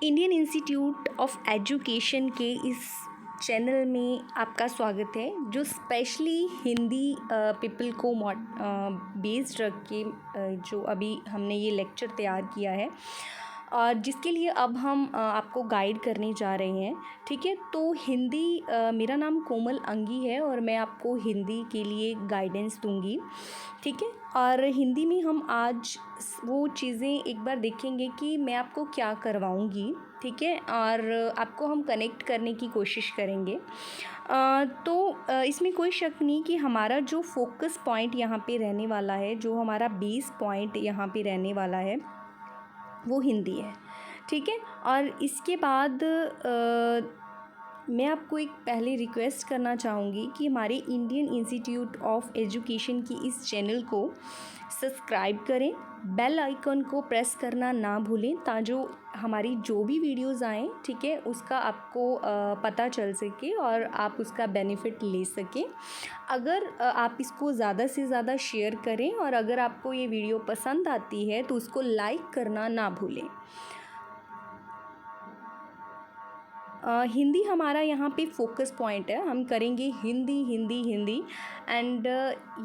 Indian institute of education के इस channel में आपका स्वागत है, जो स्पेशली हिंदी पीपल को बेस्ड रख के जो अभी हमने ये लेक्चर तैयार किया है और जिसके लिए अब हम आपको गाइड करने जा रहे हैं। ठीक है, तो हिंदी मेरा नाम कोमल अंगी है और मैं आपको हिंदी के लिए गाइडेंस दूंगी। ठीक है, और हिंदी में हम आज वो चीज़ें एक बार देखेंगे कि मैं आपको क्या करवाऊंगी। ठीक है, और आपको हम कनेक्ट करने की कोशिश करेंगे। इसमें कोई शक नहीं कि हमारा जो फोकस पॉइंट यहाँ पे रहने वाला है, जो हमारा बेस पॉइंट यहाँ पे रहने वाला है, वो हिंदी है। ठीक है, और इसके बाद मैं आपको एक पहले रिक्वेस्ट करना चाहूँगी कि हमारे इंडियन इंस्टीट्यूट ऑफ एजुकेशन की इस चैनल को सब्सक्राइब करें, बेल आइकन को प्रेस करना ना भूलें, ताकि हमारी जो भी वीडियोज़ आएँ, ठीक है, उसका आपको पता चल सके और आप उसका बेनिफिट ले सकें। अगर आप इसको ज़्यादा से ज़्यादा शेयर करें और अगर आपको ये वीडियो पसंद आती है तो उसको लाइक करना ना भूलें। हिंदी हमारा यहाँ पे फोकस पॉइंट है, हम करेंगे हिंदी हिंदी हिंदी एंड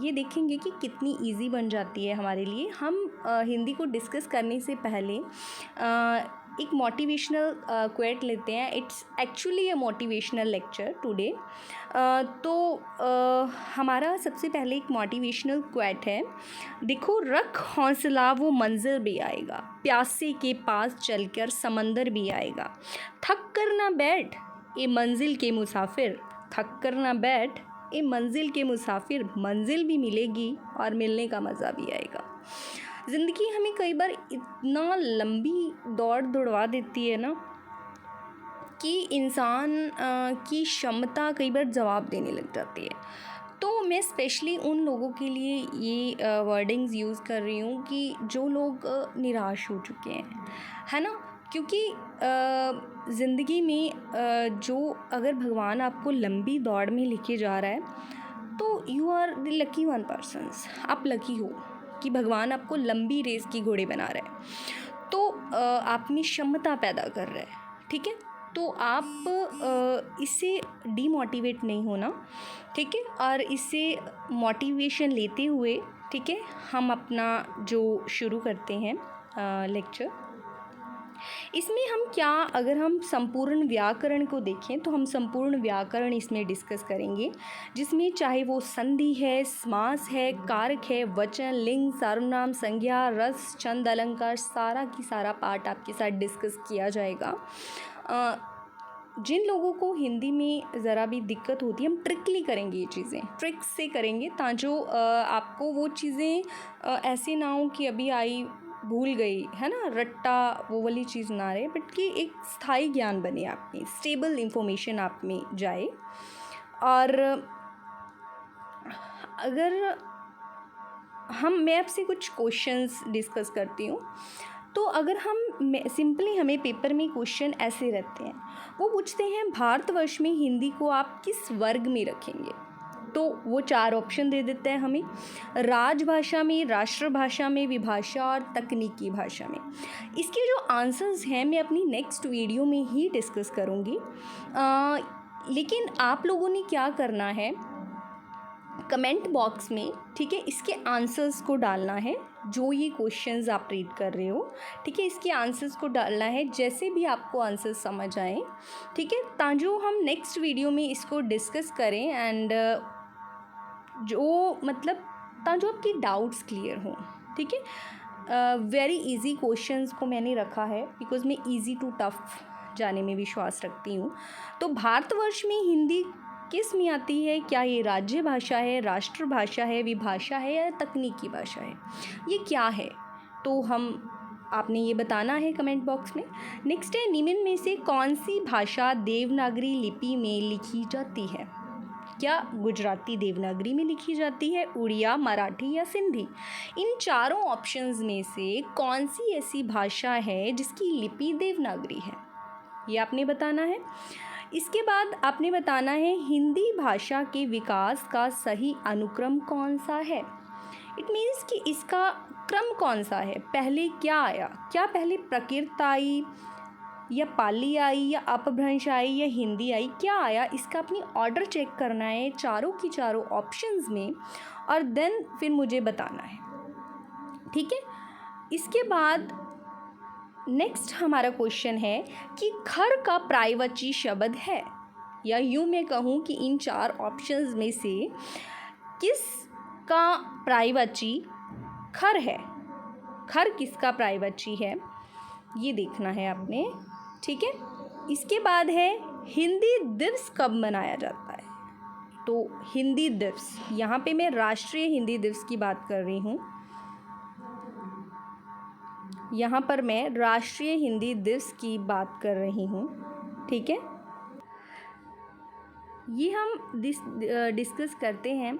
ये देखेंगे कि कितनी इजी बन जाती है हमारे लिए। हम हिंदी को डिस्कस करने से पहले एक मोटिवेशनल क्वेट लेते हैं। It's actually a motivational lecture today. हमारा सबसे पहले एक मोटिवेशनल क्वेट है। देखो, रख हौसला वो मंजिल भी आएगा, प्यासे के पास चलकर समंदर भी आएगा। थक कर ना बैठ ए मंजिल के मुसाफिर, थक कर ना बैठ ए मंजिल के मुसाफिर, मंजिल भी मिलेगी और मिलने का मज़ा भी आएगा। ज़िंदगी हमें कई बार इतना लंबी दौड़ दौड़वा देती है ना कि इंसान की क्षमता कई बार जवाब देने लग जाती है। तो मैं स्पेशली उन लोगों के लिए ये वर्डिंग्स यूज़ कर रही हूँ कि जो लोग निराश हो चुके हैं, है ना, क्योंकि ज़िंदगी में जो अगर भगवान आपको लंबी दौड़ में लेके जा रहा है तो you are the lucky one persons. आप लकी हो कि भगवान आपको लंबी रेस की घोड़े बना रहा है, तो आप में क्षमता पैदा कर रहा है। ठीक है, तो आप इससे डीमोटिवेट नहीं होना। ठीक है, और इससे मोटिवेशन लेते हुए, ठीक है, हम अपना जो शुरू करते हैं लेक्चर। इसमें हम क्या, अगर हम संपूर्ण व्याकरण को देखें तो हम संपूर्ण व्याकरण इसमें डिस्कस करेंगे, जिसमें चाहे वो संधि है, समास है, कारक है, वचन, लिंग, सर्वनाम, संज्ञा, रस, छंद, अलंकार, सारा की सारा पार्ट आपके साथ डिस्कस किया जाएगा। जिन लोगों को हिंदी में ज़रा भी दिक्कत होती है, हम ट्रिकली करेंगे, ये चीज़ें ट्रिक्स से करेंगे, ताकि आपको वो चीज़ें ऐसे ना हो कि अभी आई भूल गई, है ना, रट्टा वो वाली चीज़ ना रहे, बट कि एक स्थायी ज्ञान बने आप में, स्टेबल इंफॉर्मेशन आप में जाए। और अगर मैं आपसे कुछ क्वेश्चंस डिस्कस करती हूँ, तो अगर हम सिंपली, हमें पेपर में क्वेश्चन ऐसे रहते हैं, वो पूछते हैं भारतवर्ष में हिंदी को आप किस वर्ग में रखेंगे, तो वो 4 ऑप्शन दे देते हैं हमें, राजभाषा में, राष्ट्रभाषा में, विभाषा और तकनीकी भाषा में। इसके जो आंसर्स हैं मैं अपनी नेक्स्ट वीडियो में ही डिस्कस करूँगी। लेकिन आप लोगों ने क्या करना है, कमेंट बॉक्स में, ठीक है, इसके आंसर्स को डालना है, जो ये क्वेश्चंस आप रीड कर रहे हो, ठीक है, इसके आंसर्स को डालना है जैसे भी आपको आंसर्स समझ आए। ठीक है, ताकि हम नेक्स्ट वीडियो में इसको डिस्कस करें एंड जो मतलब ताकि आपकी डाउट्स क्लियर हों। ठीक है, वेरी इजी क्वेश्चंस को मैंने रखा है, बिकॉज मैं इजी टू टफ जाने में विश्वास रखती हूँ। तो भारतवर्ष में हिंदी किस में आती है, क्या ये राज्य भाषा है, राष्ट्रभाषा है, विभाषा है या तकनीकी भाषा है, ये क्या है, तो आपने ये बताना है कमेंट बॉक्स में। नेक्स्ट है, निम्न में से कौन सी भाषा देवनागरी लिपि में लिखी जाती है, क्या गुजराती देवनागरी में लिखी जाती है, उड़िया, मराठी या सिंधी। इन चारों ऑप्शंस में से कौन सी ऐसी भाषा है जिसकी लिपि देवनागरी है, ये आपने बताना है। इसके बाद आपने बताना है हिंदी भाषा के विकास का सही अनुक्रम कौन सा है। इट मीन्स कि इसका क्रम कौन सा है, पहले क्या आया, क्या पहले प्रकृत आई या पाली आई या अपभ्रंश आई या हिंदी आई, क्या आया इसका अपनी ऑर्डर चेक करना है चारों की चारों ऑप्शंस में, और देन फिर मुझे बताना है। ठीक है, इसके बाद नेक्स्ट हमारा क्वेश्चन है कि खर का प्रायवाची शब्द है, या यूँ मैं कहूँ कि इन 4 ऑप्शंस में से किसका प्रायवाची खर है, खर किसका प्रायवाची है, ये देखना है आपने। ठीक है, इसके बाद है हिंदी दिवस कब मनाया जाता है। तो हिंदी दिवस, यहाँ पे मैं राष्ट्रीय हिंदी दिवस की बात कर रही हूँ, यहाँ पर मैं राष्ट्रीय हिंदी दिवस की बात कर रही हूँ। ठीक है, ये हम डिस्कस करते हैं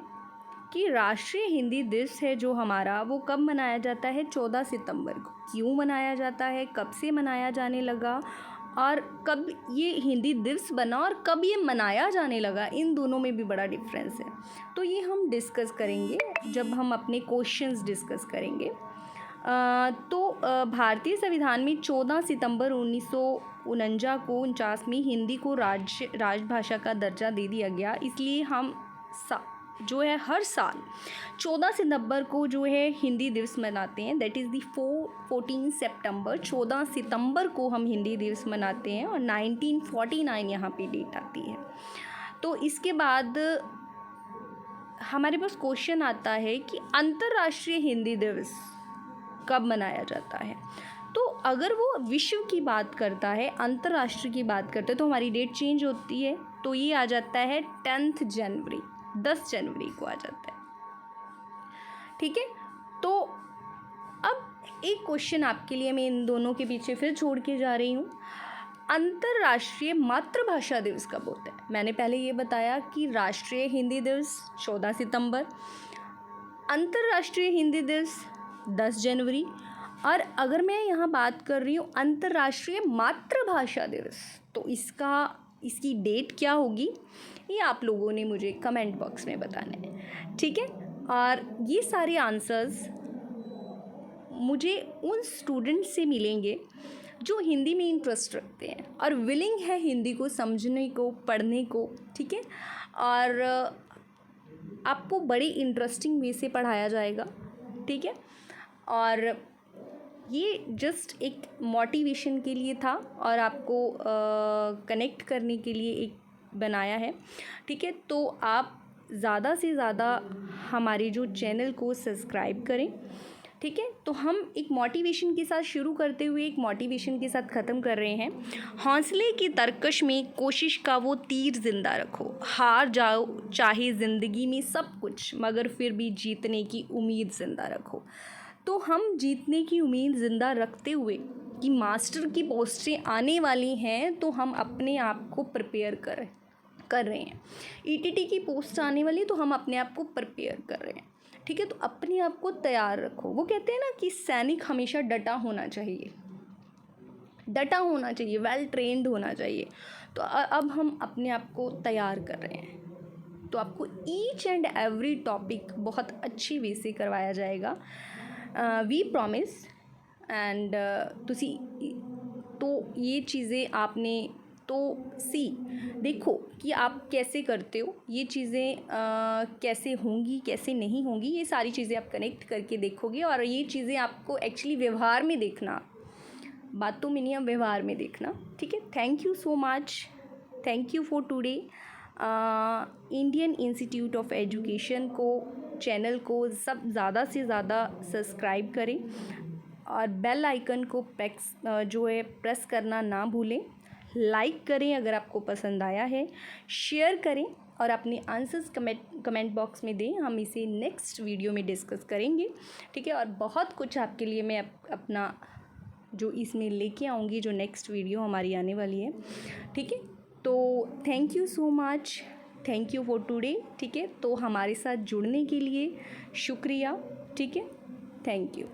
कि राष्ट्रीय हिंदी दिवस है जो हमारा, वो कब मनाया जाता है, 14 सितंबर को। क्यों मनाया जाता है, कब से मनाया जाने लगा, और कब ये हिंदी दिवस बना और कब ये मनाया जाने लगा, इन दोनों में भी बड़ा डिफरेंस है। तो ये हम डिस्कस करेंगे जब हम अपने क्वेश्चंस डिस्कस करेंगे। भारतीय संविधान में 14 सितंबर 1949 को 49वीं हिंदी को राजभाषा का दर्जा दे दिया गया। इसलिए हम जो है हर साल 14 सितंबर को जो है हिंदी दिवस मनाते हैं, दैट इज़ दी 14 सितंबर। 14 सितंबर को हम हिंदी दिवस मनाते हैं, और 1949 यहाँ पे डेट आती है। तो इसके बाद हमारे पास क्वेश्चन आता है कि अंतर्राष्ट्रीय हिंदी दिवस कब मनाया जाता है। तो अगर वो विश्व की बात करता है, अंतर्राष्ट्रीय की बात करता है, तो हमारी डेट चेंज होती है। तो ये आ जाता है 10 जनवरी, 10 जनवरी को आ जाता है। ठीक है, तो अब एक क्वेश्चन आपके लिए मैं इन दोनों के पीछे फिर छोड़ के जा रही हूँ। अंतर्राष्ट्रीय मातृभाषा दिवस कब होता है। मैंने पहले ये बताया कि राष्ट्रीय हिंदी दिवस 14 सितंबर, अंतर्राष्ट्रीय हिंदी दिवस 10 जनवरी, और अगर मैं यहाँ बात कर रही हूँ अंतर्राष्ट्रीय मातृभाषा दिवस, तो इसकी डेट क्या होगी, ये आप लोगों ने मुझे कमेंट बॉक्स में बताना है। ठीक है, और ये सारे आंसर्स मुझे उन स्टूडेंट्स से मिलेंगे जो हिंदी में इंटरेस्ट रखते हैं और विलिंग है हिंदी को समझने को, पढ़ने को। ठीक है, और आपको बड़ी इंटरेस्टिंग वे से पढ़ाया जाएगा। ठीक है, और ये जस्ट एक मोटिवेशन के लिए था और आपको कनेक्ट करने के लिए एक बनाया है। ठीक है, तो आप ज़्यादा से ज़्यादा हमारे जो चैनल को सब्सक्राइब करें। ठीक है, तो हम एक मोटिवेशन के साथ शुरू करते हुए एक मोटिवेशन के साथ ख़त्म कर रहे हैं। हौसले की तरकश में कोशिश का वो तीर ज़िंदा रखो, हार जाओ चाहे ज़िंदगी में सब कुछ, मगर फिर भी जीतने की उम्मीद ज़िंदा रखो। तो हम जीतने की उम्मीद ज़िंदा रखते हुए कि मास्टर की पोस्टें आने वाली हैं, तो हम अपने आप को प्रिपेयर कर रहे हैं। ईटीटी की पोस्ट आने वाली, तो हम अपने आप को प्रिपेयर कर रहे हैं। ठीक है, तो अपने आप को तैयार रखो। वो कहते हैं ना कि सैनिक हमेशा डटा होना चाहिए, वेल ट्रेंड होना चाहिए। तो अब हम अपने आप को तैयार कर रहे हैं। तो आपको ईच एंड एवरी टॉपिक बहुत अच्छी वे से करवाया जाएगा, वी प्रॉमिस। एंड तो ये चीज़ें आपने तो देखो कि आप कैसे करते हो, ये चीज़ें कैसे होंगी कैसे नहीं होंगी, ये सारी चीज़ें आप कनेक्ट करके देखोगे। और ये चीज़ें आपको एक्चुअली व्यवहार में देखना, बातों में नहीं, व्यवहार में देखना। ठीक है, thank you so much, thank you for today. Indian institute of education को, चैनल को सब ज़्यादा से ज़्यादा सब्सक्राइब करें और बेल आइकन को प्रेस करना ना भूलें। लाइक करें अगर आपको पसंद आया है, शेयर करें और अपने आंसर्स कमेंट बॉक्स में दें। हम इसे नेक्स्ट वीडियो में डिस्कस करेंगे। ठीक है, और बहुत कुछ आपके लिए मैं अपना जो इसमें लेके आऊँगी, जो नेक्स्ट वीडियो हमारी आने वाली है। ठीक है, तो thank you so much, thank you for today. ठीक है, तो हमारे साथ जुड़ने के लिए शुक्रिया। ठीक है, थैंक यू।